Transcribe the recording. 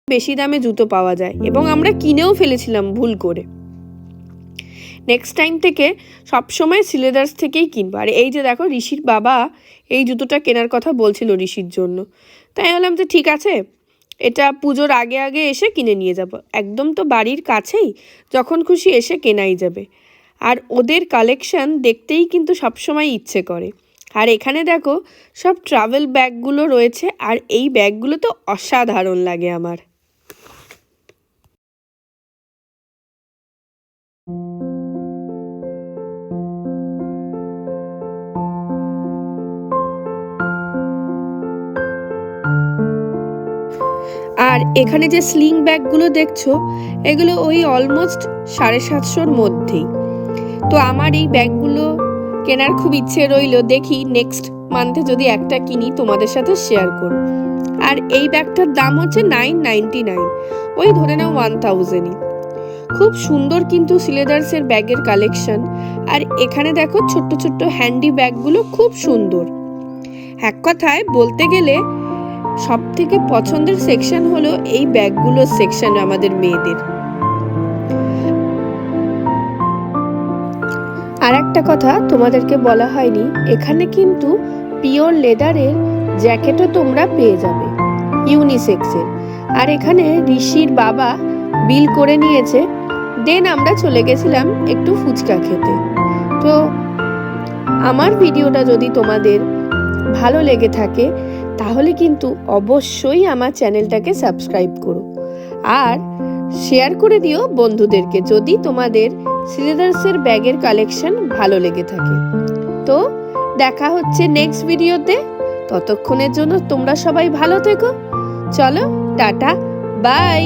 বেশি দামে জুতো পাওয়া যায় এবং আমরা কিনেও ফেলেছিলাম ভুল করে। নেক্সট টাইম থেকে সবসময় সিলেদার্স থেকেই কিনবো। আর এই যে দেখো, ঋষির বাবা এই জুতোটা কেনার কথা বলছিল ঋষির জন্য, তাই বললাম যে ঠিক আছে, এটা পুজোর আগে আগে এসে কিনে নিয়ে যাব। একদম তো বাড়ির কাছেই, যখন খুশি এসে কেনাই যাবে। আর ওদের কালেকশান দেখতেই কিন্তু সবসময় ইচ্ছে করে। আর এখানে দেখো সব ট্রাভেল ব্যাগগুলো রয়েছে, আর এই ব্যাগগুলো তো অসাধারণ লাগে আমার। আর এখানে যে স্লিং ব্যাগগুলো দেখছো, এগুলো ওই অলমোস্ট 750-র মধ্যেই। তো আমার এই ব্যাগগুলো কেনার খুব ইচ্ছে রইল, দেখি নেক্সট মান্থে যদি একটা কিনি তোমাদের সাথে শেয়ার করব। আর এই ব্যাগটার দাম হচ্ছে 999, ওই ধরে নাও 1000-ই। খুব সুন্দর কিন্তু সিলেদার্সের ব্যাগের কালেকশন। আর এখানে দেখো ছোট্ট ছোট্ট হ্যান্ডি ব্যাগগুলো খুব সুন্দর। এক কথায় বলতে গেলে সব থেকে পছন্দের সেকশন হলো এই ব্যাগগুলোর সেকশন আমাদের মেয়েদের। আর একটা কথা তোমাদেরকে বলা হয়নি, এখানে কিন্তু পিওর লেদারের জ্যাকেটও তোমরা পেয়ে যাবে, ইউনিসেক্সের। আর এখানে ঋষির বাবা বিল করে নিয়েছে, দেন আমরা চলে গেছিলাম একটু ফুচকা খেতে। তো আমার ভিডিওটা যদি তোমাদের ভালো লেগে থাকে তাহলে কিন্তু অবশ্যই আমার চ্যানেলটাকে সাবস্ক্রাইব করো, আর শেয়ার করে দিও বন্ধুদেরকে যদি তোমাদের সিলেদার্সের ব্যাগের কালেকশন ভালো লেগে থাকে। তো দেখা হচ্ছে নেক্সট ভিডিওতে, ততক্ষণের জন্য তোমরা সবাই ভালো থেকো। চলো টাটা, বাই।